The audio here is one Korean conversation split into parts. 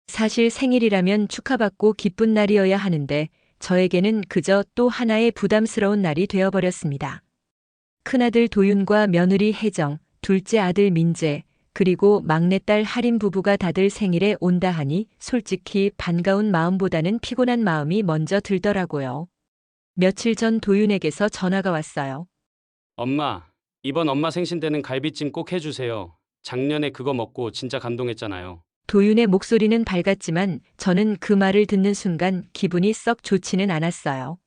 사실 생일이라면 축하받고 기쁜 날이어야 하는데 저에게는 그저 또 하나의 부담스러운 날이 되어버렸습니다. 큰아들 도윤과 며느리 혜정, 둘째 아들 민재, 그리고 막내딸 하림 부부가 다들 생일에 온다 하니 솔직히 반가운 마음보다는 피곤한 마음이 먼저 들더라고요. 며칠 전 도윤에게서 전화가 왔어요. 엄마, 이번 엄마 생신 때는 갈비찜 꼭 해주세요. 작년에 그거 먹고 진짜 감동했잖아요. 도윤의 목소리는 밝았지만 저는 그 말을 듣는 순간 기분이 썩 좋지는 않았어요.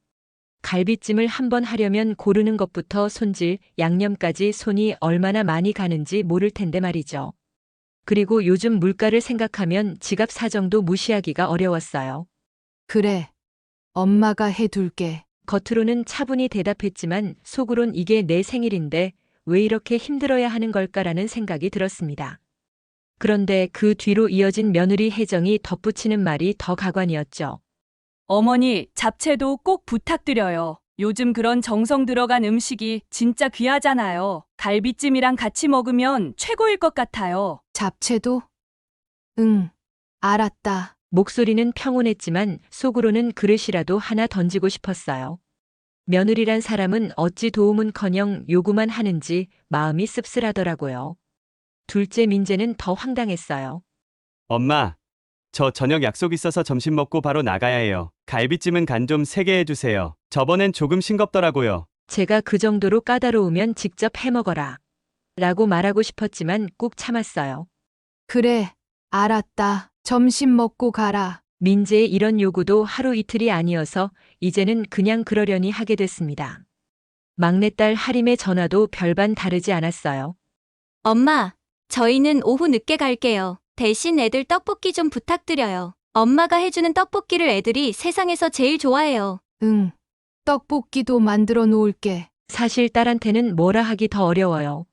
갈비찜을 한번 하려면 고르는 것부터 손질, 양념까지 손이 얼마나 많이 가는지 모를 텐데 말이죠. 그리고 요즘 물가를 생각하면 지갑 사정도 무시하기가 어려웠어요. 그래. 엄마가 해둘게. 겉으로는 차분히 대답했지만 속으론 이게 내 생일인데 왜 이렇게 힘들어야 하는 걸까라는 생각이 들었습니다. 그런데 그 뒤로 이어진 며느리 혜정이 덧붙이는 말이 더 가관이었죠. 어머니, 잡채도 꼭 부탁드려요. 요즘 그런 정성 들어간 음식이 진짜 귀하잖아요. 갈비찜이랑 같이 먹으면 최고일 것 같아요. 잡채도? 응. 알았다. 목소리는 평온했지만 속으로는 그릇이라도 하나 던지고 싶었어요. 며느리란 사람은 어찌 도움은커녕 요구만 하는지 마음이 씁쓸하더라고요. 둘째 민재는 더 황당했어요. 엄마, 저 저녁 약속 있어서 점심 먹고 바로 나가야 해요. 갈비찜은 간 좀 세게 해주세요. 저번엔 조금 싱겁더라고요. 제가 그 정도로 까다로우면 직접 해먹어라. 라고 말하고 싶었지만 꾹 참았어요. 그래. 알았다. 점심 먹고 가라. 민재의 이런 요구도 하루 이틀이 아니어서 이제는 그냥 그러려니 하게 됐습니다. 막내딸 하림의 전화도 별반 다르지 않았어요. 엄마, 저희는 오후 늦게 갈게요. 대신 애들 떡볶이 좀 부탁드려요. 엄마가 해주는 떡볶이를 애들이 세상에서 제일 좋아해요. 응. 떡볶이도 만들어 놓을게. 사실 딸한테는 뭐라 하기 더 어려워요.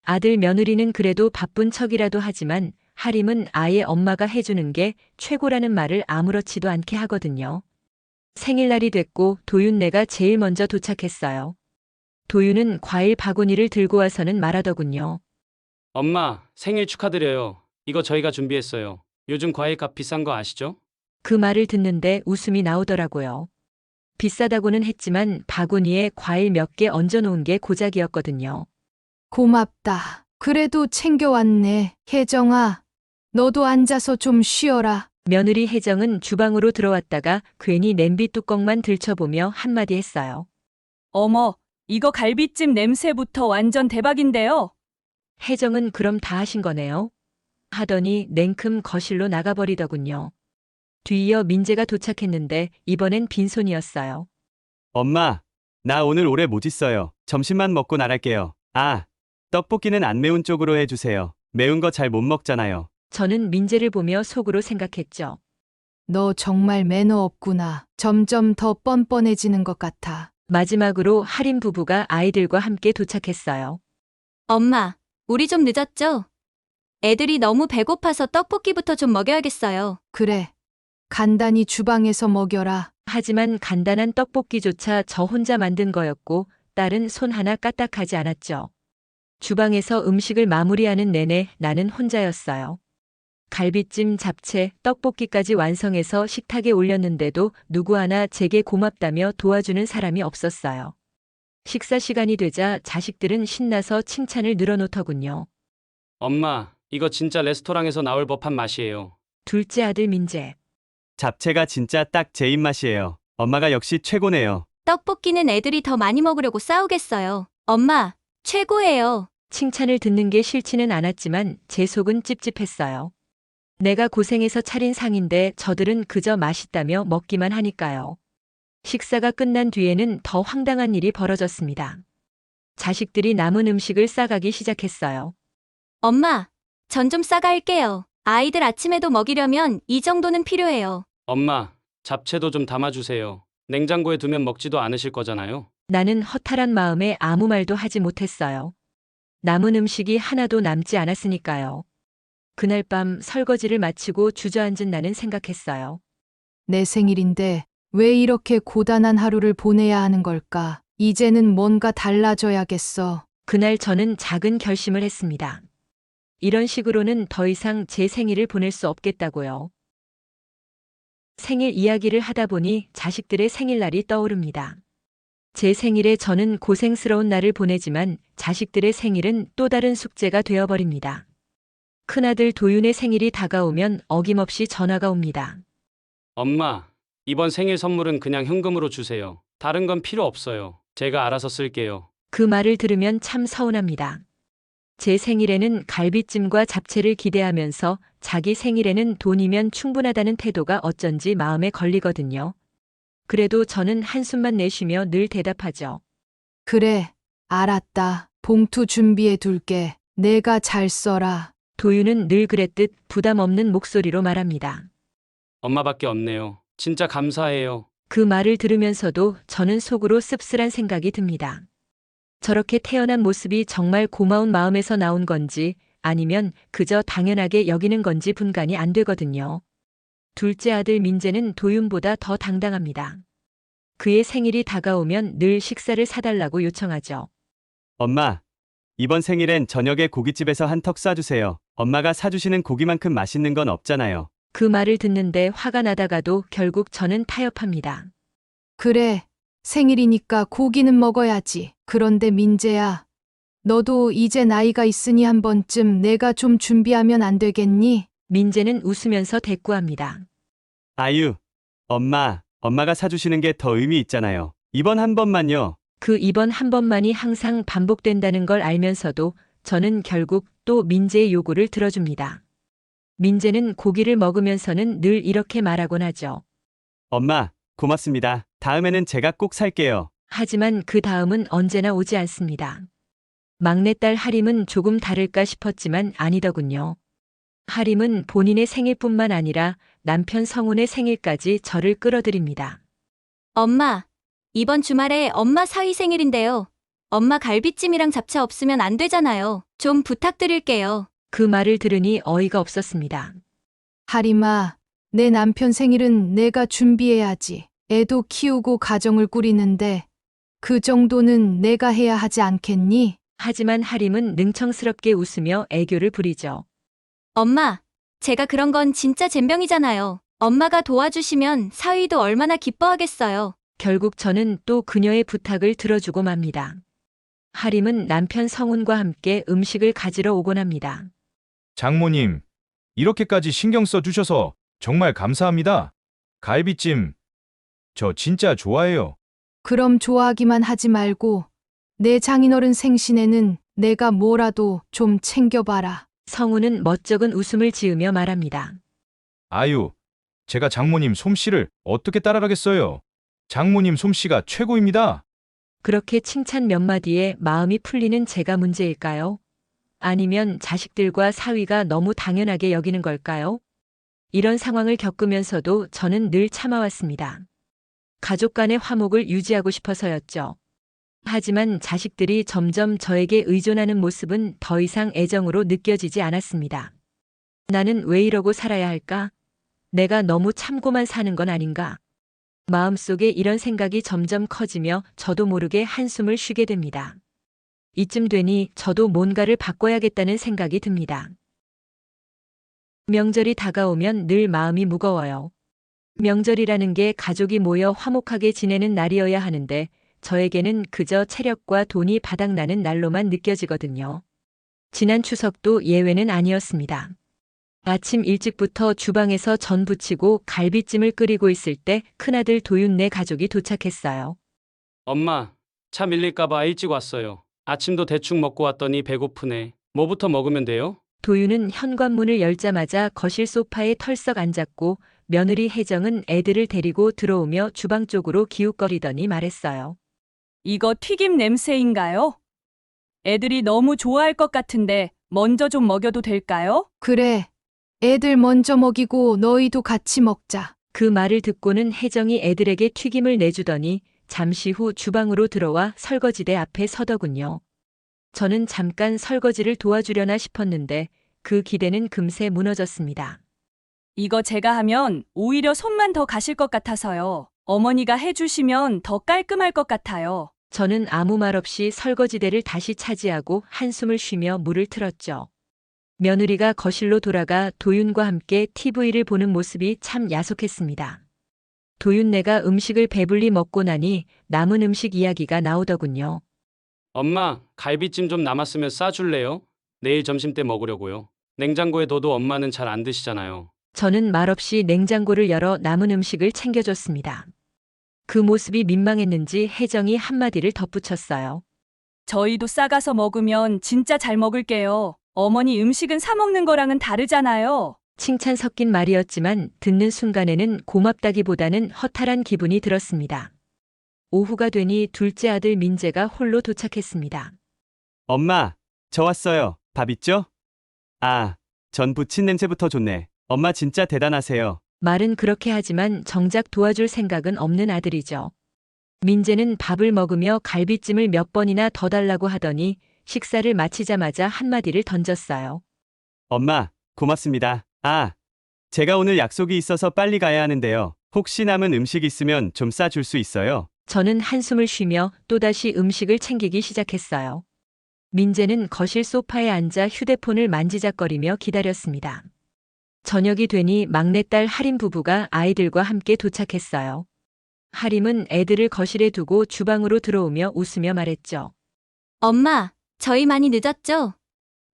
아들 며느리는 그래도 바쁜 척이라도 하지만 하림은 아예 엄마가 해주는 게 최고라는 말을 아무렇지도 않게 하거든요. 생일날이 됐고 도윤네가 제일 먼저 도착했어요. 도윤은 과일 바구니를 들고 와서는 말하더군요. 엄마, 생일 축하드려요. 이거 저희가 준비했어요. 요즘 과일값 비싼 거 아시죠? 그 말을 듣는데 웃음이 나오더라고요. 비싸다고는 했지만 바구니에 과일 몇 개 얹어놓은 게 고작이었거든요. 고맙다. 그래도 챙겨왔네. 혜정아, 너도 앉아서 좀 쉬어라. 며느리 혜정은 주방으로 들어왔다가 괜히 냄비 뚜껑만 들춰보며 한마디 했어요. 어머, 이거 갈비찜 냄새부터 완전 대박인데요. 혜정은 그럼 다 하신 거네요? 하더니 냉큼 거실로 나가버리더군요. 뒤이어 민재가 도착했는데 이번엔 빈손이었어요. 엄마, 나 오늘 오래 못 있어요. 점심만 먹고 나갈게요. 아, 떡볶이는 안 매운 쪽으로 해주세요. 매운 거 잘 못 먹잖아요. 저는 민재를 보며 속으로 생각했죠. 너 정말 매너 없구나. 점점 더 뻔뻔해지는 것 같아. 마지막으로 하림 부부가 아이들과 함께 도착했어요. 엄마, 우리 좀 늦었죠? 애들이 너무 배고파서 떡볶이부터 좀 먹여야겠어요. 그래. 간단히 주방에서 먹여라. 하지만 간단한 떡볶이조차 저 혼자 만든 거였고 딸은 손 하나 까딱하지 않았죠. 주방에서 음식을 마무리하는 내내 나는 혼자였어요. 갈비찜, 잡채, 떡볶이까지 완성해서 식탁에 올렸는데도 누구 하나 제게 고맙다며 도와주는 사람이 없었어요. 식사 시간이 되자 자식들은 신나서 칭찬을 늘어놓더군요. 엄마, 이거 진짜 레스토랑에서 나올 법한 맛이에요. 둘째 아들 민재. 잡채가 진짜 딱 제 입맛이에요. 엄마가 역시 최고네요. 떡볶이는 애들이 더 많이 먹으려고 싸우겠어요. 엄마, 최고예요. 칭찬을 듣는 게 싫지는 않았지만 제 속은 찝찝했어요. 내가 고생해서 차린 상인데 저들은 그저 맛있다며 먹기만 하니까요. 식사가 끝난 뒤에는 더 황당한 일이 벌어졌습니다. 자식들이 남은 음식을 싸가기 시작했어요. 엄마, 전 좀 싸갈게요. 아이들 아침에도 먹이려면 이 정도는 필요해요. 엄마, 잡채도 좀 담아주세요. 냉장고에 두면 먹지도 않으실 거잖아요. 나는 허탈한 마음에 아무 말도 하지 못했어요. 남은 음식이 하나도 남지 않았으니까요. 그날 밤 설거지를 마치고 주저앉은 나는 생각했어요. 내 생일인데 왜 이렇게 고단한 하루를 보내야 하는 걸까? 이제는 뭔가 달라져야겠어. 그날 저는 작은 결심을 했습니다. 이런 식으로는 더 이상 제 생일을 보낼 수 없겠다고요. 생일 이야기를 하다 보니 자식들의 생일날이 떠오릅니다. 제 생일에 저는 고생스러운 날을 보내지만 자식들의 생일은 또 다른 숙제가 되어버립니다. 큰아들 도윤의 생일이 다가오면 어김없이 전화가 옵니다. 엄마, 이번 생일 선물은 그냥 현금으로 주세요. 다른 건 필요 없어요. 제가 알아서 쓸게요. 그 말을 들으면 참 서운합니다. 제 생일에는 갈비찜과 잡채를 기대하면서 자기 생일에는 돈이면 충분하다는 태도가 어쩐지 마음에 걸리거든요. 그래도 저는 한숨만 내쉬며 늘 대답하죠. 그래, 알았다. 봉투 준비해 둘게. 내가 잘 써라. 도윤은 늘 그랬듯 부담 없는 목소리로 말합니다. 엄마밖에 없네요. 진짜 감사해요. 그 말을 들으면서도 저는 속으로 씁쓸한 생각이 듭니다. 저렇게 태어난 모습이 정말 고마운 마음에서 나온 건지 아니면 그저 당연하게 여기는 건지 분간이 안 되거든요. 둘째 아들 민재는 도윤보다 더 당당합니다. 그의 생일이 다가오면 늘 식사를 사달라고 요청하죠. 엄마, 이번 생일엔 저녁에 고깃집에서 한턱 쏴주세요. 엄마가 사주시는 고기만큼 맛있는 건 없잖아요. 그 말을 듣는데 화가 나다가도 결국 저는 타협합니다. 그래, 생일이니까 고기는 먹어야지. 그런데 민재야, 너도 이제 나이가 있으니 한 번쯤 내가 좀 준비하면 안 되겠니? 민재는 웃으면서 대꾸합니다. 아유, 엄마가 사주시는 게 더 의미 있잖아요. 이번 한 번만요. 그 이번 한 번만이 항상 반복된다는 걸 알면서도 저는 결국 또 민재의 요구를 들어줍니다. 민재는 고기를 먹으면서는 늘 이렇게 말하곤 하죠. 엄마, 고맙습니다. 다음에는 제가 꼭 살게요. 하지만 그 다음은 언제나 오지 않습니다. 막내딸 하림은 조금 다를까 싶었지만 아니더군요. 하림은 본인의 생일뿐만 아니라 남편 성훈의 생일까지 저를 끌어들입니다. 엄마, 이번 주말에 엄마 사위 생일인데요. 엄마 갈비찜이랑 잡채 없으면 안 되잖아요. 좀 부탁드릴게요. 그 말을 들으니 어이가 없었습니다. 하림아, 내 남편 생일은 내가 준비해야지. 애도 키우고 가정을 꾸리는데 그 정도는 내가 해야 하지 않겠니? 하지만 하림은 능청스럽게 웃으며 애교를 부리죠. 엄마, 제가 그런 건 진짜 젬병이잖아요. 엄마가 도와주시면 사위도 얼마나 기뻐하겠어요. 결국 저는 또 그녀의 부탁을 들어주고 맙니다. 하림은 남편 성훈과 함께 음식을 가지러 오곤 합니다. 장모님, 이렇게까지 신경 써주셔서 정말 감사합니다. 갈비찜, 저 진짜 좋아해요. 그럼 좋아하기만 하지 말고 내 장인어른 생신에는 내가 뭐라도 좀 챙겨봐라. 성훈은 멋쩍은 웃음을 지으며 말합니다. 아유, 제가 장모님 솜씨를 어떻게 따라가겠어요. 장모님 솜씨가 최고입니다. 그렇게 칭찬 몇 마디에 마음이 풀리는 제가 문제일까요? 아니면 자식들과 사위가 너무 당연하게 여기는 걸까요? 이런 상황을 겪으면서도 저는 늘 참아왔습니다. 가족 간의 화목을 유지하고 싶어서였죠. 하지만 자식들이 점점 저에게 의존하는 모습은 더 이상 애정으로 느껴지지 않았습니다. 나는 왜 이러고 살아야 할까? 내가 너무 참고만 사는 건 아닌가? 마음속에 이런 생각이 점점 커지며 저도 모르게 한숨을 쉬게 됩니다. 이쯤 되니 저도 뭔가를 바꿔야겠다는 생각이 듭니다. 명절이 다가오면 늘 마음이 무거워요. 명절이라는 게 가족이 모여 화목하게 지내는 날이어야 하는데 저에게는 그저 체력과 돈이 바닥나는 날로만 느껴지거든요. 지난 추석도 예외는 아니었습니다. 아침 일찍부터 주방에서 전 부치고 갈비찜을 끓이고 있을 때 큰아들 도윤네 가족이 도착했어요. 엄마, 차 밀릴까봐 일찍 왔어요. 아침도 대충 먹고 왔더니 배고프네. 뭐부터 먹으면 돼요? 도윤은 현관문을 열자마자 거실 소파에 털썩 앉았고 며느리 혜정은 애들을 데리고 들어오며 주방 쪽으로 기웃거리더니 말했어요. 이거 튀김 냄새인가요? 애들이 너무 좋아할 것 같은데 먼저 좀 먹여도 될까요? 그래, 애들 먼저 먹이고 너희도 같이 먹자. 그 말을 듣고는 혜정이 애들에게 튀김을 내주더니 잠시 후 주방으로 들어와 설거지대 앞에 서더군요. 저는 잠깐 설거지를 도와주려나 싶었는데 그 기대는 금세 무너졌습니다. 이거 제가 하면 오히려 손만 더 가실 것 같아서요. 어머니가 해주시면 더 깔끔할 것 같아요. 저는 아무 말 없이 설거지대를 다시 차지하고 한숨을 쉬며 물을 틀었죠. 며느리가 거실로 돌아가 도윤과 함께 TV를 보는 모습이 참 야속했습니다. 도윤네가 음식을 배불리 먹고 나니 남은 음식 이야기가 나오더군요. 엄마, 갈비찜 좀 남았으면 싸줄래요? 내일 점심 때 먹으려고요. 냉장고에 둬도 엄마는 잘 안 드시잖아요. 저는 말없이 냉장고를 열어 남은 음식을 챙겨줬습니다. 그 모습이 민망했는지 혜정이 한마디를 덧붙였어요. 저희도 싸가서 먹으면 진짜 잘 먹을게요. 어머니 음식은 사 먹는 거랑은 다르잖아요. 칭찬 섞인 말이었지만 듣는 순간에는 고맙다기보다는 허탈한 기분이 들었습니다. 오후가 되니 둘째 아들 민재가 홀로 도착했습니다. 엄마, 저 왔어요. 밥 있죠? 아, 전 부친 냄새부터 좋네. 엄마 진짜 대단하세요. 말은 그렇게 하지만 정작 도와줄 생각은 없는 아들이죠. 민재는 밥을 먹으며 갈비찜을 몇 번이나 더 달라고 하더니 식사를 마치자마자 한마디를 던졌어요. 엄마, 고맙습니다. 아, 제가 오늘 약속이 있어서 빨리 가야 하는데요. 혹시 남은 음식 있으면 좀 싸줄 수 있어요? 저는 한숨을 쉬며 또다시 음식을 챙기기 시작했어요. 민재는 거실 소파에 앉아 휴대폰을 만지작거리며 기다렸습니다. 저녁이 되니 막내딸 하림 부부가 아이들과 함께 도착했어요. 하림은 애들을 거실에 두고 주방으로 들어오며 웃으며 말했죠. 엄마, 저희 많이 늦었죠?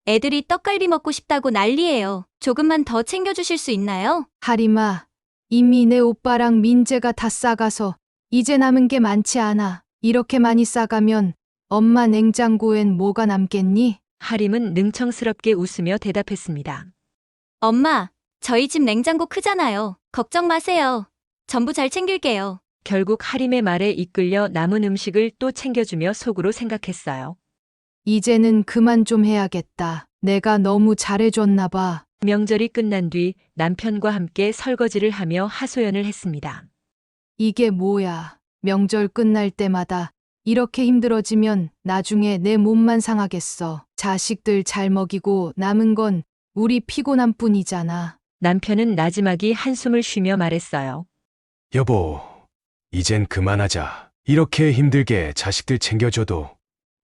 애들이 떡갈비 먹고 싶다고 난리예요. 조금만 더 챙겨주실 수 있나요? 하림아, 이미 내 오빠랑 민재가 다 싸가서 이제 남은 게 많지 않아. 이렇게 많이 싸가면 엄마 냉장고엔 뭐가 남겠니? 하림은 능청스럽게 웃으며 대답했습니다. 엄마, 저희 집 냉장고 크잖아요. 걱정 마세요. 전부 잘 챙길게요. 결국 하림의 말에 이끌려 남은 음식을 또 챙겨주며 속으로 생각했어요. 이제는 그만 좀 해야겠다. 내가 너무 잘해줬나 봐. 명절이 끝난 뒤 남편과 함께 설거지를 하며 하소연을 했습니다. 이게 뭐야. 명절 끝날 때마다 이렇게 힘들어지면 나중에 내 몸만 상하겠어. 자식들 잘 먹이고 남은 건 우리 피곤한 뿐이잖아. 남편은 나지막이 한숨을 쉬며 말했어요. 여보, 이젠 그만하자. 이렇게 힘들게 자식들 챙겨줘도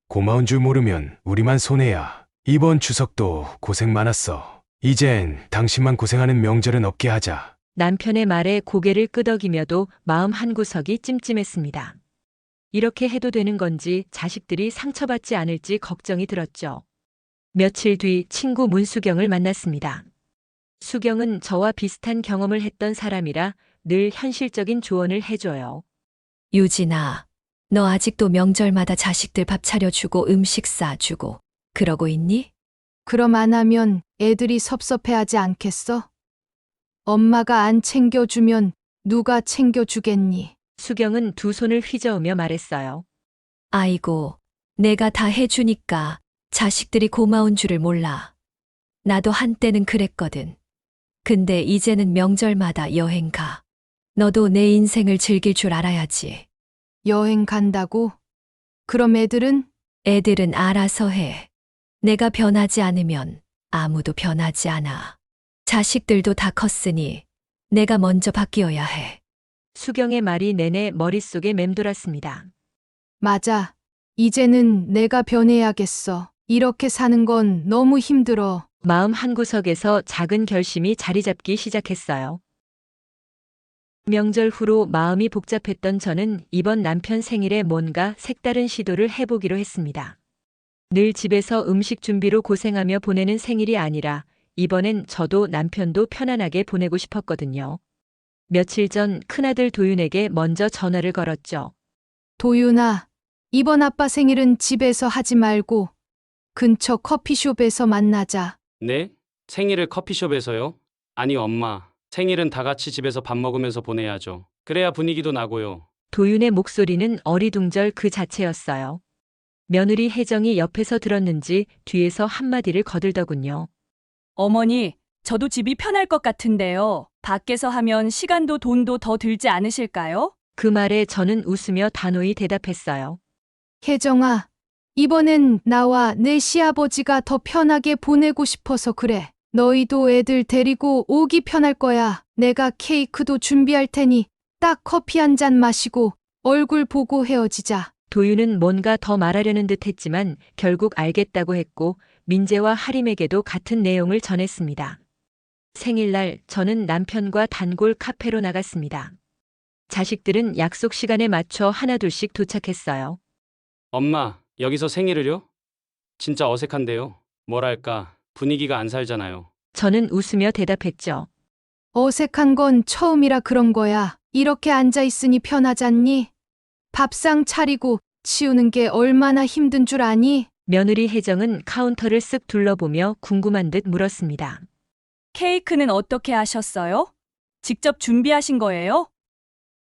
고마운 줄 모르면 우리만 손해야. 이번 추석도 고생 많았어. 이젠 당신만 고생하는 명절은 없게 하자. 남편의 말에 고개를 끄덕이며도 마음 한구석이 찜찜했습니다. 이렇게 해도 되는 건지 자식들이 상처받지 않을지 걱정이 들었죠. 며칠 뒤 친구 문수경을 만났습니다. 수경은 저와 비슷한 경험을 했던 사람이라 늘 현실적인 조언을 해줘요. 유진아, 너 아직도 명절마다 자식들 밥 차려주고 음식 싸주고 그러고 있니? 그럼 안 하면 애들이 섭섭해하지 않겠어? 엄마가 안 챙겨주면 누가 챙겨주겠니? 수경은 두 손을 휘저으며 말했어요. 아이고, 내가 다 해주니까 자식들이 고마운 줄을 몰라. 나도 한때는 그랬거든. 근데 이제는 명절마다 여행 가. 너도 내 인생을 즐길 줄 알아야지. 여행 간다고? 그럼 애들은? 애들은 알아서 해. 내가 변하지 않으면 아무도 변하지 않아. 자식들도 다 컸으니 내가 먼저 바뀌어야 해. 수경의 말이 내내 머릿속에 맴돌았습니다. 맞아. 이제는 내가 변해야겠어. 이렇게 사는 건 너무 힘들어. 마음 한구석에서 작은 결심이 자리 잡기 시작했어요. 명절 후로 마음이 복잡했던 저는 이번 남편 생일에 뭔가 색다른 시도를 해보기로 했습니다. 늘 집에서 음식 준비로 고생하며 보내는 생일이 아니라 이번엔 저도 남편도 편안하게 보내고 싶었거든요. 며칠 전 큰아들 도윤에게 먼저 전화를 걸었죠. 도윤아, 이번 아빠 생일은 집에서 하지 말고 근처 커피숍에서 만나자. 네? 생일을 커피숍에서요? 아니 엄마, 생일은 다 같이 집에서 밥 먹으면서 보내야죠. 그래야 분위기도 나고요. 도윤의 목소리는 어리둥절 그 자체였어요. 며느리 혜정이 옆에서 들었는지 뒤에서 한마디를 거들더군요. 어머니, 저도 집이 편할 것 같은데요. 밖에서 하면 시간도 돈도 더 들지 않으실까요? 그 말에 저는 웃으며 단호히 대답했어요. 혜정아, 이번엔 나와 내 시아버지가 더 편하게 보내고 싶어서 그래. 너희도 애들 데리고 오기 편할 거야. 내가 케이크도 준비할 테니 딱 커피 한 잔 마시고 얼굴 보고 헤어지자. 도윤은 뭔가 더 말하려는 듯 했지만 결국 알겠다고 했고 민재와 하림에게도 같은 내용을 전했습니다. 생일날 저는 남편과 단골 카페로 나갔습니다. 자식들은 약속 시간에 맞춰 하나둘씩 도착했어요. 엄마, 여기서 생일을요? 진짜 어색한데요. 뭐랄까, 분위기가 안 살잖아요. 저는 웃으며 대답했죠. 어색한 건 처음이라 그런 거야. 이렇게 앉아 있으니 편하잖니? 밥상 차리고 치우는 게 얼마나 힘든 줄 아니? 며느리 혜정은 카운터를 쓱 둘러보며 궁금한 듯 물었습니다. 케이크는 어떻게 하셨어요? 직접 준비하신 거예요?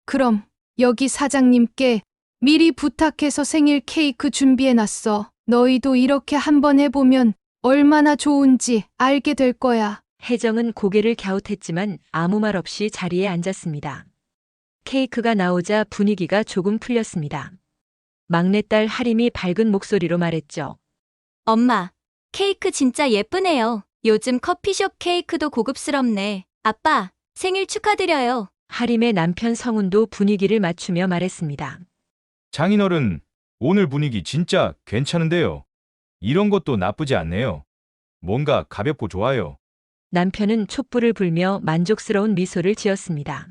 그럼 여기 사장님께 미리 부탁해서 생일 케이크 준비해놨어. 너희도 이렇게 한번 해보면 얼마나 좋은지 알게 될 거야. 혜정은 고개를 갸웃했지만 아무 말 없이 자리에 앉았습니다. 케이크가 나오자 분위기가 조금 풀렸습니다. 막내딸 하림이 밝은 목소리로 말했죠. 엄마, 케이크 진짜 예쁘네요. 요즘 커피숍 케이크도 고급스럽네. 아빠, 생일 축하드려요. 하림의 남편 성훈도 분위기를 맞추며 말했습니다. 장인어른, 오늘 분위기 진짜 괜찮은데요. 이런 것도 나쁘지 않네요. 뭔가 가볍고 좋아요. 남편은 촛불을 불며 만족스러운 미소를 지었습니다.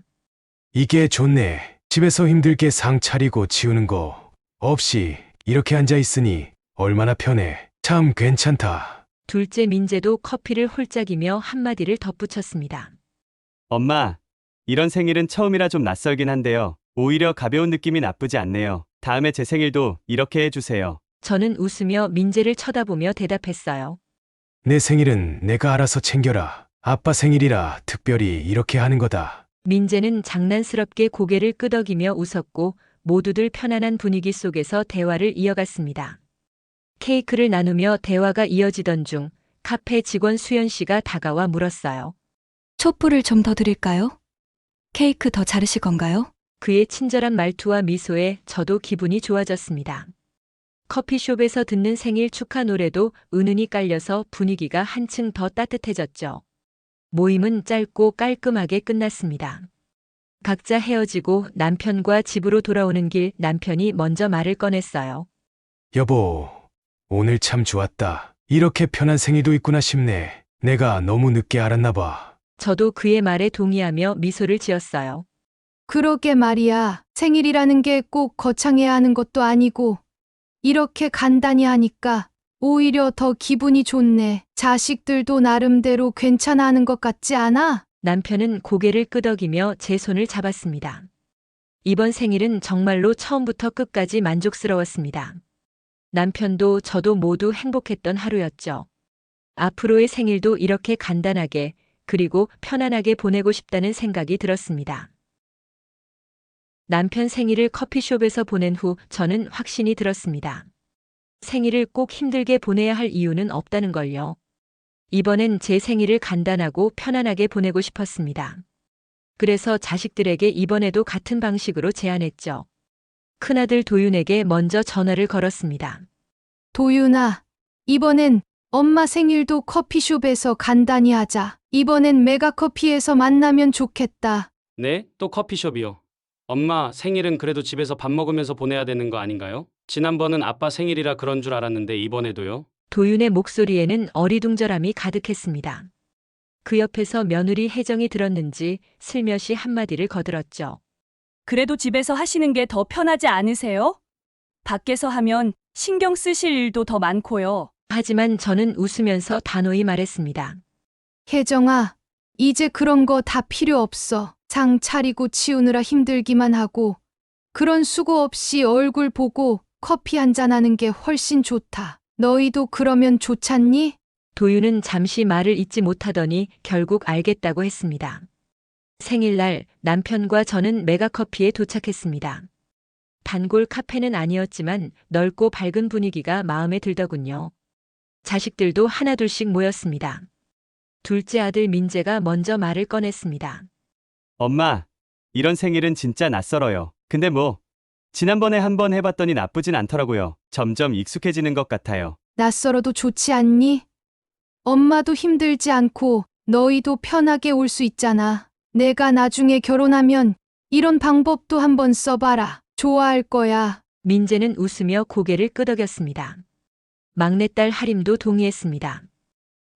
이게 좋네. 집에서 힘들게 상 차리고 치우는 거 없이 이렇게 앉아 있으니 얼마나 편해. 참 괜찮다. 둘째 민재도 커피를 홀짝이며 한마디를 덧붙였습니다. 엄마, 이런 생일은 처음이라 좀 낯설긴 한데요. 오히려 가벼운 느낌이 나쁘지 않네요. 다음에 제 생일도 이렇게 해주세요. 저는 웃으며 민재를 쳐다보며 대답했어요. 내 생일은 내가 알아서 챙겨라. 아빠 생일이라 특별히 이렇게 하는 거다. 민재는 장난스럽게 고개를 끄덕이며 웃었고 모두들 편안한 분위기 속에서 대화를 이어갔습니다. 케이크를 나누며 대화가 이어지던 중 카페 직원 수연 씨가 다가와 물었어요. 촛불을 좀 더 드릴까요? 케이크 더 자르실 건가요? 그의 친절한 말투와 미소에 저도 기분이 좋아졌습니다. 커피숍에서 듣는 생일 축하 노래도 은은히 깔려서 분위기가 한층 더 따뜻해졌죠. 모임은 짧고 깔끔하게 끝났습니다. 각자 헤어지고 남편과 집으로 돌아오는 길 남편이 먼저 말을 꺼냈어요. 여보, 오늘 참 좋았다. 이렇게 편한 생일도 있구나 싶네. 내가 너무 늦게 알았나 봐. 저도 그의 말에 동의하며 미소를 지었어요. 그러게 말이야. 생일이라는 게 꼭 거창해야 하는 것도 아니고 이렇게 간단히 하니까 오히려 더 기분이 좋네. 자식들도 나름대로 괜찮아 하는 것 같지 않아? 남편은 고개를 끄덕이며 제 손을 잡았습니다. 이번 생일은 정말로 처음부터 끝까지 만족스러웠습니다. 남편도 저도 모두 행복했던 하루였죠. 앞으로의 생일도 이렇게 간단하게 그리고 편안하게 보내고 싶다는 생각이 들었습니다. 남편 생일을 커피숍에서 보낸 후 저는 확신이 들었습니다. 생일을 꼭 힘들게 보내야 할 이유는 없다는 걸요. 이번엔 제 생일을 간단하고 편안하게 보내고 싶었습니다. 그래서 자식들에게 이번에도 같은 방식으로 제안했죠. 큰아들 도윤에게 먼저 전화를 걸었습니다. 도윤아, 이번엔 엄마 생일도 커피숍에서 간단히 하자. 이번엔 메가커피에서 만나면 좋겠다. 네? 또 커피숍이요. 엄마, 생일은 그래도 집에서 밥 먹으면서 보내야 되는 거 아닌가요? 지난번은 아빠 생일이라 그런 줄 알았는데 이번에도요? 도윤의 목소리에는 어리둥절함이 가득했습니다. 그 옆에서 며느리 혜정이 들었는지 슬며시 한마디를 거들었죠. 그래도 집에서 하시는 게 더 편하지 않으세요? 밖에서 하면 신경 쓰실 일도 더 많고요. 하지만 저는 웃으면서 단호히 말했습니다. 혜정아, 이제 그런 거 다 필요 없어. 상 차리고 치우느라 힘들기만 하고 그런 수고 없이 얼굴 보고 커피 한잔 하는 게 훨씬 좋다. 너희도 그러면 좋잖니? 도윤은 잠시 말을 잇지 못하더니 결국 알겠다고 했습니다. 생일날 남편과 저는 메가커피에 도착했습니다. 단골 카페는 아니었지만 넓고 밝은 분위기가 마음에 들더군요. 자식들도 하나둘씩 모였습니다. 둘째 아들 민재가 먼저 말을 꺼냈습니다. 엄마, 이런 생일은 진짜 낯설어요. 근데 뭐, 지난번에 한번 해봤더니 나쁘진 않더라고요. 점점 익숙해지는 것 같아요. 낯설어도 좋지 않니? 엄마도 힘들지 않고 너희도 편하게 올 수 있잖아. 내가 나중에 결혼하면 이런 방법도 한번 써봐라. 좋아할 거야. 민재는 웃으며 고개를 끄덕였습니다. 막내딸 하림도 동의했습니다.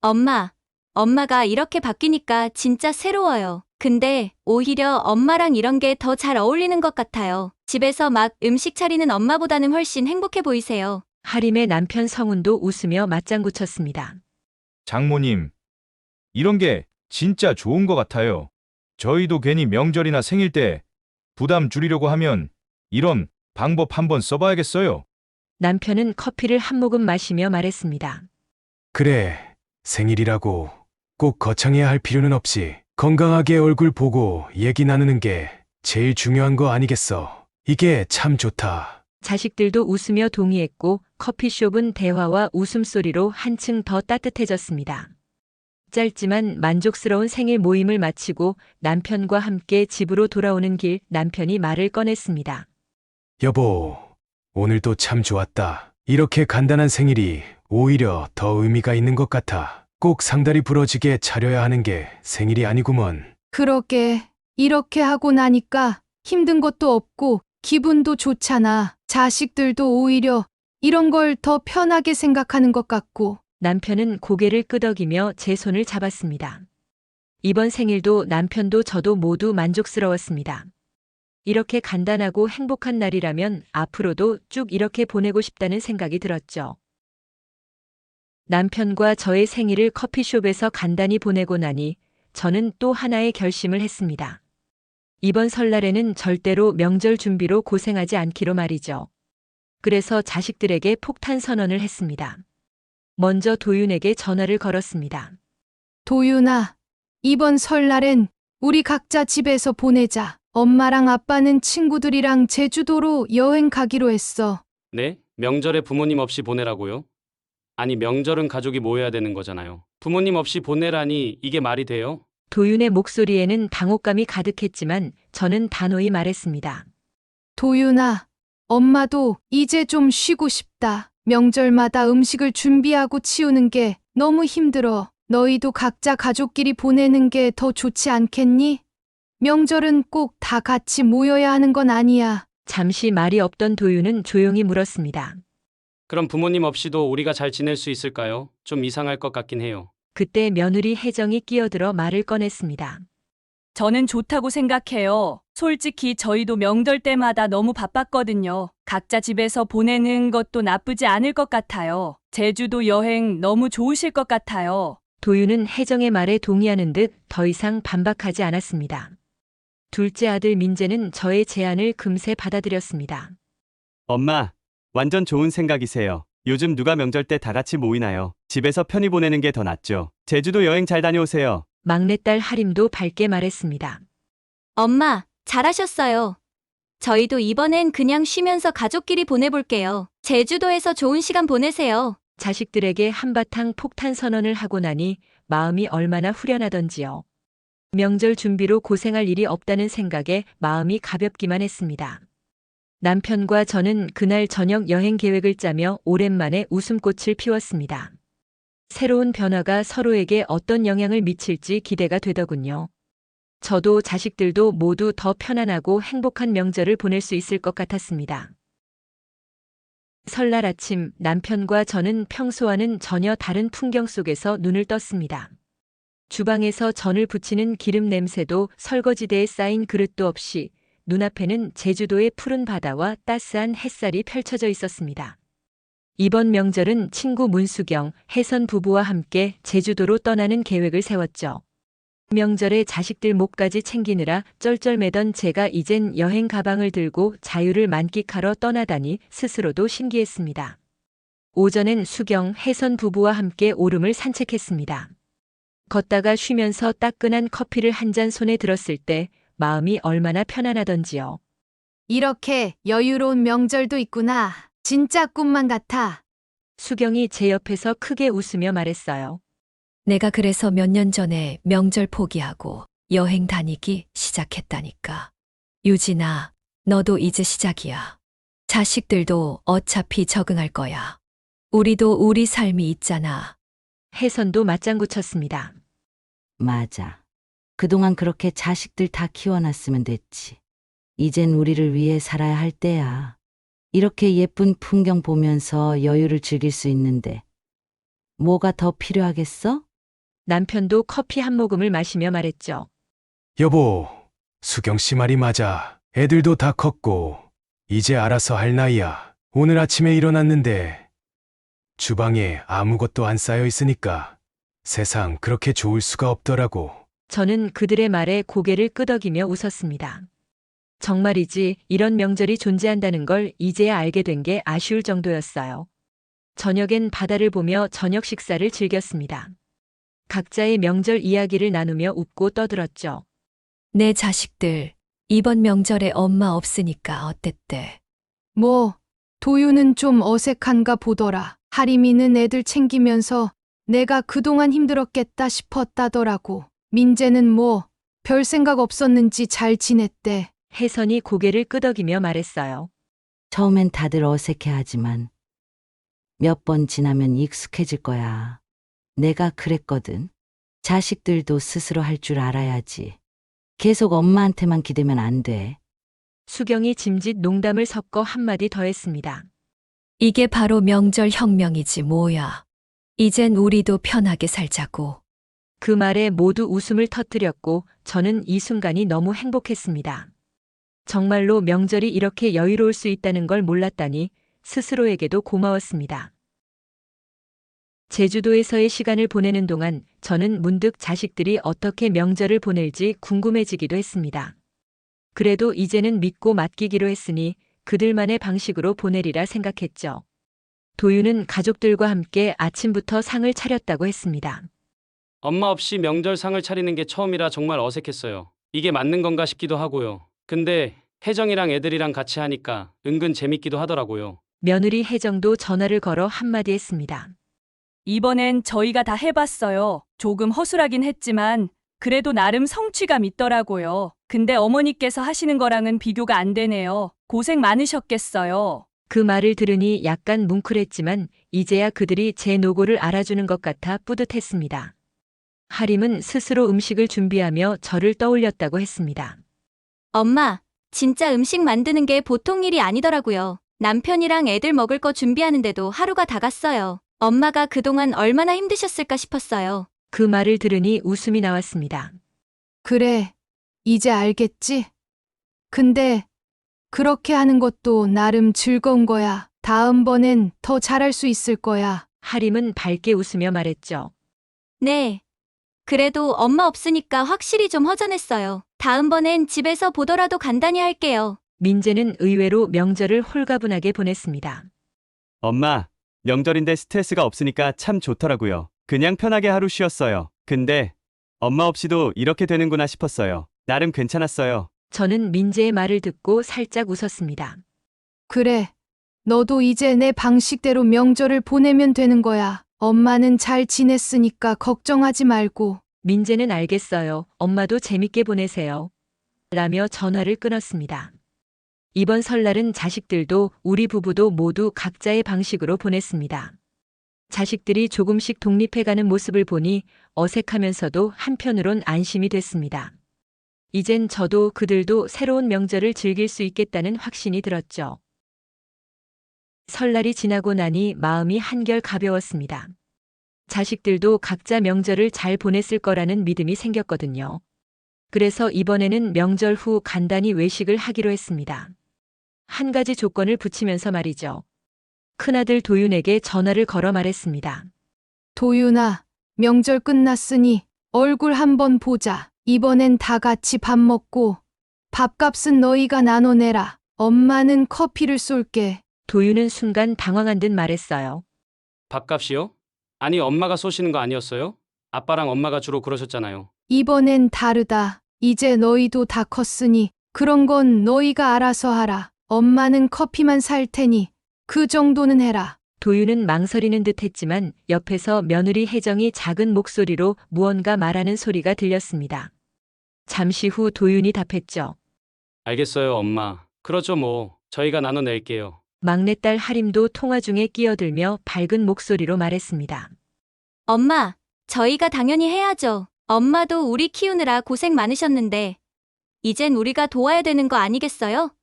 엄마, 엄마가 이렇게 바뀌니까 진짜 새로워요. 근데 오히려 엄마랑 이런 게 더 잘 어울리는 것 같아요. 집에서 막 음식 차리는 엄마보다는 훨씬 행복해 보이세요. 하림의 남편 성훈도 웃으며 맞장구 쳤습니다. 장모님, 이런 게 진짜 좋은 것 같아요. 저희도 괜히 명절이나 생일 때 부담 줄이려고 하면 이런 방법 한번 써봐야겠어요. 남편은 커피를 한 모금 마시며 말했습니다. 그래, 생일이라고 꼭 거창해야 할 필요는 없이 건강하게 얼굴 보고 얘기 나누는 게 제일 중요한 거 아니겠어. 이게 참 좋다. 자식들도 웃으며 동의했고 커피숍은 대화와 웃음소리로 한층 더 따뜻해졌습니다. 짧지만 만족스러운 생일 모임을 마치고 남편과 함께 집으로 돌아오는 길 남편이 말을 꺼냈습니다. 여보, 오늘도 참 좋았다. 이렇게 간단한 생일이 오히려 더 의미가 있는 것 같아. 꼭 상다리 부러지게 차려야 하는 게 생일이 아니구먼. 그러게 이렇게 하고 나니까 힘든 것도 없고 기분도 좋잖아. 자식들도 오히려 이런 걸 더 편하게 생각하는 것 같고. 남편은 고개를 끄덕이며 제 손을 잡았습니다. 이번 생일도 남편도 저도 모두 만족스러웠습니다. 이렇게 간단하고 행복한 날이라면 앞으로도 쭉 이렇게 보내고 싶다는 생각이 들었죠. 남편과 저의 생일을 커피숍에서 간단히 보내고 나니 저는 또 하나의 결심을 했습니다. 이번 설날에는 절대로 명절 준비로 고생하지 않기로 말이죠. 그래서 자식들에게 폭탄 선언을 했습니다. 먼저 도윤에게 전화를 걸었습니다. 도윤아, 이번 설날엔 우리 각자 집에서 보내자. 엄마랑 아빠는 친구들이랑 제주도로 여행 가기로 했어. 네? 명절에 부모님 없이 보내라고요? 아니, 명절은 가족이 모여야 되는 거잖아요. 부모님 없이 보내라니 이게 말이 돼요? 도윤의 목소리에는 당혹감이 가득했지만 저는 단호히 말했습니다. 도윤아, 엄마도 이제 좀 쉬고 싶다. 명절마다 음식을 준비하고 치우는 게 너무 힘들어. 너희도 각자 가족끼리 보내는 게 더 좋지 않겠니? 명절은 꼭 다 같이 모여야 하는 건 아니야. 잠시 말이 없던 도윤은 조용히 물었습니다. 그럼 부모님 없이도 우리가 잘 지낼 수 있을까요? 좀 이상할 것 같긴 해요. 그때 며느리 혜정이 끼어들어 말을 꺼냈습니다. 저는 좋다고 생각해요. 솔직히 저희도 명절 때마다 너무 바빴거든요. 각자 집에서 보내는 것도 나쁘지 않을 것 같아요. 제주도 여행 너무 좋으실 것 같아요. 도윤은 혜정의 말에 동의하는 듯 더 이상 반박하지 않았습니다. 둘째 아들 민재는 저의 제안을 금세 받아들였습니다. 엄마, 완전 좋은 생각이세요. 요즘 누가 명절 때 다 같이 모이나요? 집에서 편히 보내는 게 더 낫죠. 제주도 여행 잘 다녀오세요. 막내딸 하림도 밝게 말했습니다. 엄마, 잘하셨어요. 저희도 이번엔 그냥 쉬면서 가족끼리 보내볼게요. 제주도에서 좋은 시간 보내세요. 자식들에게 한바탕 폭탄 선언을 하고 나니 마음이 얼마나 후련하던지요. 명절 준비로 고생할 일이 없다는 생각에 마음이 가볍기만 했습니다. 남편과 저는 그날 저녁 여행 계획을 짜며 오랜만에 웃음꽃을 피웠습니다. 새로운 변화가 서로에게 어떤 영향을 미칠지 기대가 되더군요. 저도 자식들도 모두 더 편안하고 행복한 명절을 보낼 수 있을 것 같았습니다. 설날 아침 남편과 저는 평소와는 전혀 다른 풍경 속에서 눈을 떴습니다. 주방에서 전을 부치는 기름 냄새도 설거지대에 쌓인 그릇도 없이 눈앞에는 제주도의 푸른 바다와 따스한 햇살이 펼쳐져 있었습니다. 이번 명절은 친구 문수경, 혜선 부부와 함께 제주도로 떠나는 계획을 세웠죠. 명절에 자식들 목까지 챙기느라 쩔쩔매던 제가 이젠 여행 가방을 들고 자유를 만끽하러 떠나다니 스스로도 신기했습니다. 오전엔 수경, 혜선 부부와 함께 오름을 산책했습니다. 걷다가 쉬면서 따끈한 커피를 한 잔 손에 들었을 때 마음이 얼마나 편안하던지요. 이렇게 여유로운 명절도 있구나. 진짜 꿈만 같아. 수경이 제 옆에서 크게 웃으며 말했어요. 내가 그래서 몇 년 전에 명절 포기하고 여행 다니기 시작했다니까. 유진아, 너도 이제 시작이야. 자식들도 어차피 적응할 거야. 우리도 우리 삶이 있잖아. 혜선도 맞장구 쳤습니다. 맞아. 그동안 그렇게 자식들 다 키워놨으면 됐지. 이젠 우리를 위해 살아야 할 때야. 이렇게 예쁜 풍경 보면서 여유를 즐길 수 있는데 뭐가 더 필요하겠어? 남편도 커피 한 모금을 마시며 말했죠. 여보, 수경 씨 말이 맞아. 애들도 다 컸고, 이제 알아서 할 나이야. 오늘 아침에 일어났는데, 주방에 아무것도 안 쌓여 있으니까 세상 그렇게 좋을 수가 없더라고. 저는 그들의 말에 고개를 끄덕이며 웃었습니다. 정말이지 이런 명절이 존재한다는 걸 이제야 알게 된 게 아쉬울 정도였어요. 저녁엔 바다를 보며 저녁 식사를 즐겼습니다. 각자의 명절 이야기를 나누며 웃고 떠들었죠. 내 자식들, 이번 명절에 엄마 없으니까 어땠대? 뭐, 도유는 좀 어색한가 보더라. 하림이는 애들 챙기면서 내가 그동안 힘들었겠다 싶었다더라고. 민재는 뭐, 별 생각 없었는지 잘 지냈대. 혜선이 고개를 끄덕이며 말했어요. 처음엔 다들 어색해하지만 몇 번 지나면 익숙해질 거야. 내가 그랬거든. 자식들도 스스로 할 줄 알아야지. 계속 엄마한테만 기대면 안 돼. 수경이 짐짓 농담을 섞어 한마디 더 했습니다. 이게 바로 명절 혁명이지 뭐야. 이젠 우리도 편하게 살자고. 그 말에 모두 웃음을 터뜨렸고 저는 이 순간이 너무 행복했습니다. 정말로 명절이 이렇게 여유로울 수 있다는 걸 몰랐다니 스스로에게도 고마웠습니다. 제주도에서의 시간을 보내는 동안 저는 문득 자식들이 어떻게 명절을 보낼지 궁금해지기도 했습니다. 그래도 이제는 믿고 맡기기로 했으니 그들만의 방식으로 보내리라 생각했죠. 도유는 가족들과 함께 아침부터 상을 차렸다고 했습니다. 엄마 없이 명절 상을 차리는 게 처음이라 정말 어색했어요. 이게 맞는 건가 싶기도 하고요. 근데 혜정이랑 애들이랑 같이 하니까 은근 재밌기도 하더라고요. 며느리 혜정도 전화를 걸어 한마디 했습니다. 이번엔 저희가 다 해봤어요. 조금 허술하긴 했지만 그래도 나름 성취감 있더라고요. 근데 어머니께서 하시는 거랑은 비교가 안 되네요. 고생 많으셨겠어요. 그 말을 들으니 약간 뭉클했지만 이제야 그들이 제 노고를 알아주는 것 같아 뿌듯했습니다. 하림은 스스로 음식을 준비하며 저를 떠올렸다고 했습니다. 엄마, 진짜 음식 만드는 게 보통 일이 아니더라고요. 남편이랑 애들 먹을 거 준비하는데도 하루가 다 갔어요. 엄마가 그동안 얼마나 힘드셨을까 싶었어요. 그 말을 들으니 웃음이 나왔습니다. 그래, 이제 알겠지? 근데 그렇게 하는 것도 나름 즐거운 거야. 다음번엔 더 잘할 수 있을 거야. 하림은 밝게 웃으며 말했죠. 네. 그래도 엄마 없으니까 확실히 좀 허전했어요. 다음번엔 집에서 보더라도 간단히 할게요. 민재는 의외로 명절을 홀가분하게 보냈습니다. 엄마, 명절인데 스트레스가 없으니까 참 좋더라고요. 그냥 편하게 하루 쉬었어요. 근데 엄마 없이도 이렇게 되는구나 싶었어요. 나름 괜찮았어요. 저는 민재의 말을 듣고 살짝 웃었습니다. 그래, 너도 이제 내 방식대로 명절을 보내면 되는 거야. 엄마는 잘 지냈으니까 걱정하지 말고. 민재는 알겠어요. 엄마도 재밌게 보내세요. 라며 전화를 끊었습니다. 이번 설날은 자식들도 우리 부부도 모두 각자의 방식으로 보냈습니다. 자식들이 조금씩 독립해가는 모습을 보니 어색하면서도 한편으론 안심이 됐습니다. 이젠 저도 그들도 새로운 명절을 즐길 수 있겠다는 확신이 들었죠. 설날이 지나고 나니 마음이 한결 가벼웠습니다. 자식들도 각자 명절을 잘 보냈을 거라는 믿음이 생겼거든요. 그래서 이번에는 명절 후 간단히 외식을 하기로 했습니다. 한 가지 조건을 붙이면서 말이죠. 큰아들 도윤에게 전화를 걸어 말했습니다. 도윤아, 명절 끝났으니 얼굴 한번 보자. 이번엔 다 같이 밥 먹고 밥값은 너희가 나눠내라. 엄마는 커피를 쏠게. 도윤은 순간 당황한 듯 말했어요. 밥값이요? 아니 엄마가 쏘시는 거 아니었어요? 아빠랑 엄마가 주로 그러셨잖아요. 이번엔 다르다. 이제 너희도 다 컸으니 그런 건 너희가 알아서 하라. 엄마는 커피만 살 테니 그 정도는 해라. 도윤은 망설이는 듯 했지만 옆에서 며느리 혜정이 작은 목소리로 무언가 말하는 소리가 들렸습니다. 잠시 후 도윤이 답했죠. 알겠어요 엄마. 그러죠 뭐. 저희가 나눠낼게요. 막내딸 하림도 통화 중에 끼어들며 밝은 목소리로 말했습니다. 엄마, 저희가 당연히 해야죠. 엄마도 우리 키우느라 고생 많으셨는데 이젠 우리가 도와야 되는 거 아니겠어요?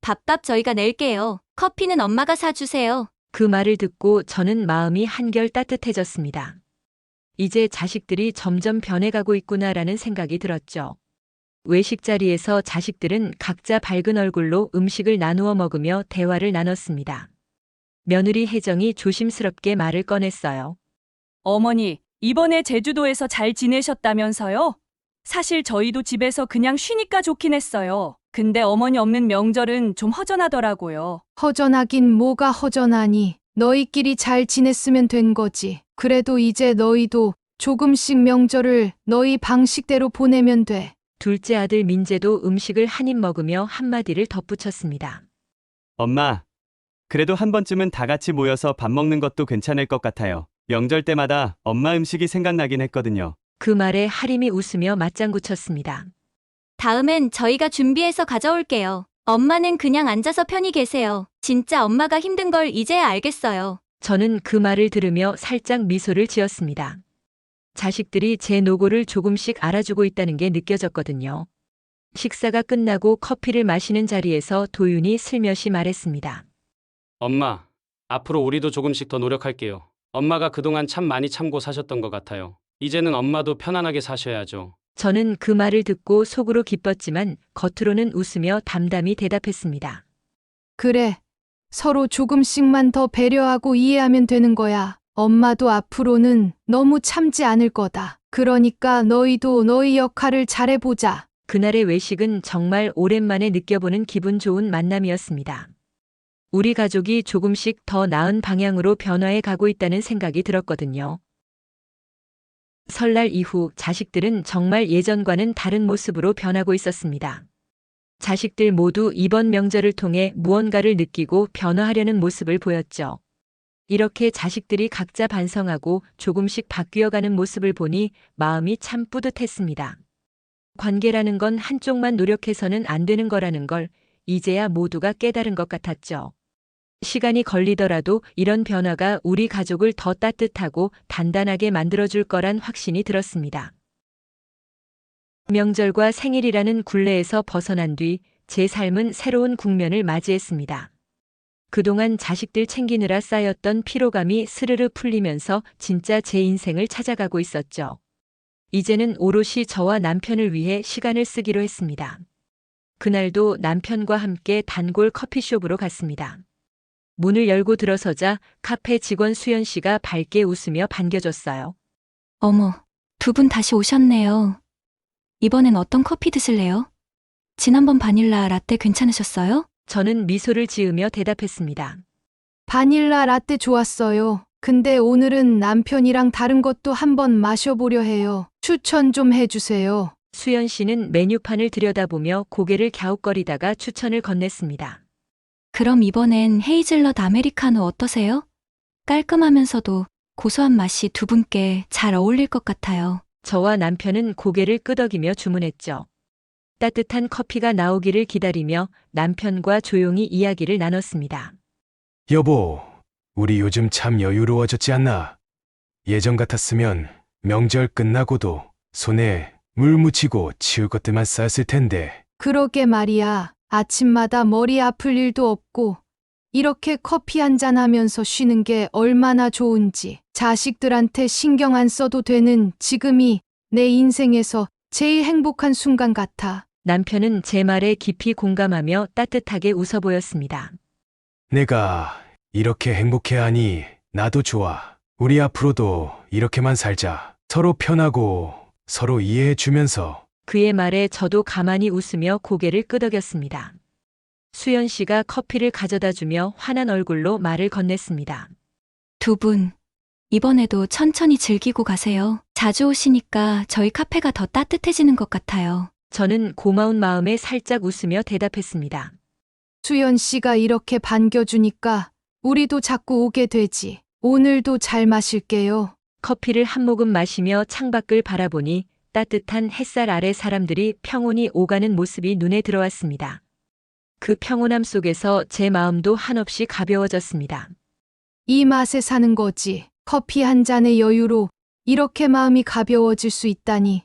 밥값 저희가 낼게요. 커피는 엄마가 사주세요. 그 말을 듣고 저는 마음이 한결 따뜻해졌습니다. 이제 자식들이 점점 변해가고 있구나라는 생각이 들었죠. 외식 자리에서 자식들은 각자 밝은 얼굴로 음식을 나누어 먹으며 대화를 나눴습니다. 며느리 혜정이 조심스럽게 말을 꺼냈어요. 어머니, 이번에 제주도에서 잘 지내셨다면서요? 사실 저희도 집에서 그냥 쉬니까 좋긴 했어요. 근데 어머니 없는 명절은 좀 허전하더라고요. 허전하긴 뭐가 허전하니. 너희끼리 잘 지냈으면 된 거지. 그래도 이제 너희도 조금씩 명절을 너희 방식대로 보내면 돼. 둘째 아들 민재도 음식을 한 입 먹으며 한마디를 덧붙였습니다. 엄마, 그래도 한 번쯤은 다 같이 모여서 밥 먹는 것도 괜찮을 것 같아요. 명절 때마다 엄마 음식이 생각나긴 했거든요. 그 말에 하림이 웃으며 맞장구 쳤습니다. 다음엔 저희가 준비해서 가져올게요. 엄마는 그냥 앉아서 편히 계세요. 진짜 엄마가 힘든 걸 이제야 알겠어요. 저는 그 말을 들으며 살짝 미소를 지었습니다. 자식들이 제 노고를 조금씩 알아주고 있다는 게 느껴졌거든요. 식사가 끝나고 커피를 마시는 자리에서 도윤이 슬며시 말했습니다. 엄마, 앞으로 우리도 조금씩 더 노력할게요. 엄마가 그동안 참 많이 참고 사셨던 것 같아요. 이제는 엄마도 편안하게 사셔야죠. 저는 그 말을 듣고 속으로 기뻤지만 겉으로는 웃으며 담담히 대답했습니다. 그래. 서로 조금씩만 더 배려하고 이해하면 되는 거야. 엄마도 앞으로는 너무 참지 않을 거다. 그러니까 너희도 너희 역할을 잘해보자. 그날의 외식은 정말 오랜만에 느껴보는 기분 좋은 만남이었습니다. 우리 가족이 조금씩 더 나은 방향으로 변화해 가고 있다는 생각이 들었거든요. 설날 이후 자식들은 정말 예전과는 다른 모습으로 변하고 있었습니다. 자식들 모두 이번 명절을 통해 무언가를 느끼고 변화하려는 모습을 보였죠. 이렇게 자식들이 각자 반성하고 조금씩 바뀌어가는 모습을 보니 마음이 참 뿌듯했습니다. 관계라는 건 한쪽만 노력해서는 안 되는 거라는 걸 이제야 모두가 깨달은 것 같았죠. 시간이 걸리더라도 이런 변화가 우리 가족을 더 따뜻하고 단단하게 만들어줄 거란 확신이 들었습니다. 명절과 생일이라는 굴레에서 벗어난 뒤 제 삶은 새로운 국면을 맞이했습니다. 그동안 자식들 챙기느라 쌓였던 피로감이 스르르 풀리면서 진짜 제 인생을 찾아가고 있었죠. 이제는 오롯이 저와 남편을 위해 시간을 쓰기로 했습니다. 그날도 남편과 함께 단골 커피숍으로 갔습니다. 문을 열고 들어서자 카페 직원 수연 씨가 밝게 웃으며 반겨줬어요. 어머, 두 분 다시 오셨네요. 이번엔 어떤 커피 드실래요? 지난번 바닐라 라떼 괜찮으셨어요? 저는 미소를 지으며 대답했습니다. 바닐라 라떼 좋았어요. 근데 오늘은 남편이랑 다른 것도 한번 마셔보려 해요. 추천 좀 해주세요. 수연 씨는 메뉴판을 들여다보며 고개를 갸웃거리다가 추천을 건넸습니다. 그럼 이번엔 헤이즐넛 아메리카노 어떠세요? 깔끔하면서도 고소한 맛이 두 분께 잘 어울릴 것 같아요. 저와 남편은 고개를 끄덕이며 주문했죠. 따뜻한 커피가 나오기를 기다리며 남편과 조용히 이야기를 나눴습니다. 여보, 우리 요즘 참 여유로워졌지 않나? 예전 같았으면 명절 끝나고도 손에 물 묻히고 치울 것들만 쌓였을 텐데. 그러게 말이야. 아침마다 머리 아플 일도 없고 이렇게 커피 한잔 하면서 쉬는 게 얼마나 좋은지. 자식들한테 신경 안 써도 되는 지금이 내 인생에서 제일 행복한 순간 같아. 남편은 제 말에 깊이 공감하며 따뜻하게 웃어 보였습니다. 내가 이렇게 행복해하니 나도 좋아. 우리 앞으로도 이렇게만 살자. 서로 편하고 서로 이해해주면서. 그의 말에 저도 가만히 웃으며 고개를 끄덕였습니다. 수연 씨가 커피를 가져다 주며 환한 얼굴로 말을 건넸습니다. 두 분, 이번에도 천천히 즐기고 가세요. 자주 오시니까 저희 카페가 더 따뜻해지는 것 같아요. 저는 고마운 마음에 살짝 웃으며 대답했습니다. 수연 씨가 이렇게 반겨주니까 우리도 자꾸 오게 되지. 오늘도 잘 마실게요. 커피를 한 모금 마시며 창밖을 바라보니 따뜻한 햇살 아래 사람들이 평온히 오가는 모습이 눈에 들어왔습니다. 그 평온함 속에서 제 마음도 한없이 가벼워졌습니다. 이 맛에 사는 거지. 커피 한 잔의 여유로 이렇게 마음이 가벼워질 수 있다니.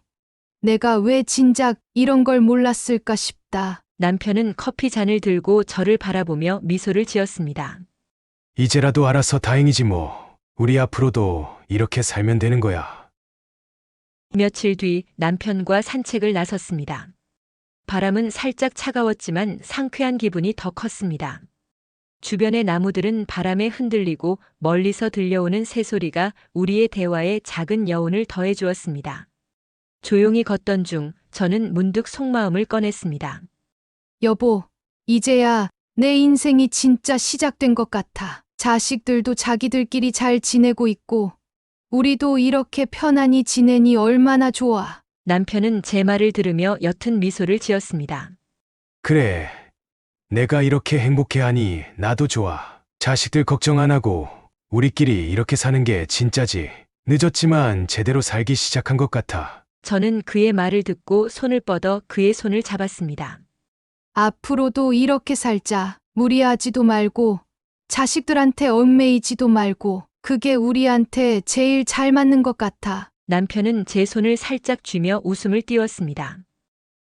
내가 왜 진작 이런 걸 몰랐을까 싶다. 남편은 커피 잔을 들고 저를 바라보며 미소를 지었습니다. 이제라도 알아서 다행이지 뭐. 우리 앞으로도 이렇게 살면 되는 거야. 며칠 뒤 남편과 산책을 나섰습니다. 바람은 살짝 차가웠지만 상쾌한 기분이 더 컸습니다. 주변의 나무들은 바람에 흔들리고 멀리서 들려오는 새소리가 우리의 대화에 작은 여운을 더해 주었습니다. 조용히 걷던 중 저는 문득 속마음을 꺼냈습니다. 여보, 이제야 내 인생이 진짜 시작된 것 같아. 자식들도 자기들끼리 잘 지내고 있고, 우리도 이렇게 편안히 지내니 얼마나 좋아. 남편은 제 말을 들으며 옅은 미소를 지었습니다. 그래. 내가 이렇게 행복해하니 나도 좋아. 자식들 걱정 안 하고 우리끼리 이렇게 사는 게 진짜지. 늦었지만 제대로 살기 시작한 것 같아. 저는 그의 말을 듣고 손을 뻗어 그의 손을 잡았습니다. 앞으로도 이렇게 살자. 무리하지도 말고, 자식들한테 얽매이지도 말고, 그게 우리한테 제일 잘 맞는 것 같아. 남편은 제 손을 살짝 쥐며 웃음을 띄웠습니다.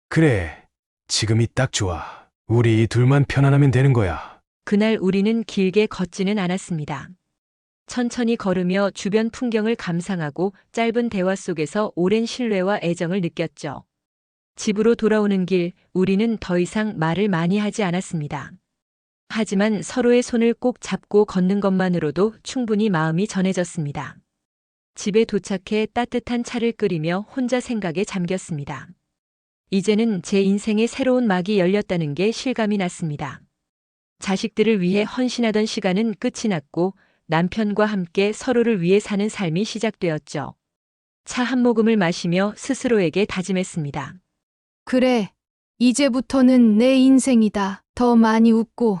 그래. 지금이 딱 좋아. 우리 둘만 편안하면 되는 거야. 그날 우리는 길게 걷지는 않았습니다. 천천히 걸으며 주변 풍경을 감상하고 짧은 대화 속에서 오랜 신뢰와 애정을 느꼈죠. 집으로 돌아오는 길, 우리는 더 이상 말을 많이 하지 않았습니다. 하지만 서로의 손을 꼭 잡고 걷는 것만으로도 충분히 마음이 전해졌습니다. 집에 도착해 따뜻한 차를 끓이며 혼자 생각에 잠겼습니다. 이제는 제 인생의 새로운 막이 열렸다는 게 실감이 났습니다. 자식들을 위해 헌신하던 시간은 끝이 났고 남편과 함께 서로를 위해 사는 삶이 시작되었죠. 차 한 모금을 마시며 스스로에게 다짐했습니다. 그래, 이제부터는 내 인생이다. 더 많이 웃고,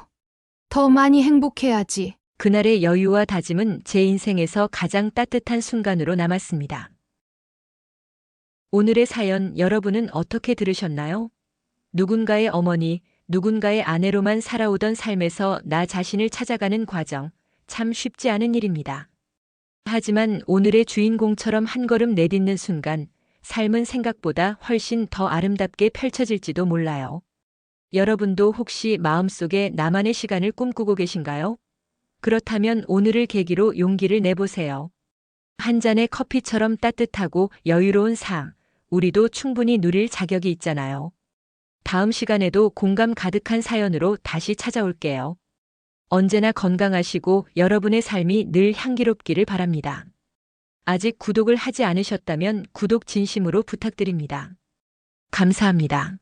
더 많이 행복해야지. 그날의 여유와 다짐은 제 인생에서 가장 따뜻한 순간으로 남았습니다. 오늘의 사연 여러분은 어떻게 들으셨나요? 누군가의 어머니, 누군가의 아내로만 살아오던 삶에서 나 자신을 찾아가는 과정, 참 쉽지 않은 일입니다. 하지만 오늘의 주인공처럼 한 걸음 내딛는 순간, 삶은 생각보다 훨씬 더 아름답게 펼쳐질지도 몰라요. 여러분도 혹시 마음속에 나만의 시간을 꿈꾸고 계신가요? 그렇다면 오늘을 계기로 용기를 내보세요. 한 잔의 커피처럼 따뜻하고 여유로운 삶, 우리도 충분히 누릴 자격이 있잖아요. 다음 시간에도 공감 가득한 사연으로 다시 찾아올게요. 언제나 건강하시고 여러분의 삶이 늘 향기롭기를 바랍니다. 아직 구독을 하지 않으셨다면 구독 진심으로 부탁드립니다. 감사합니다.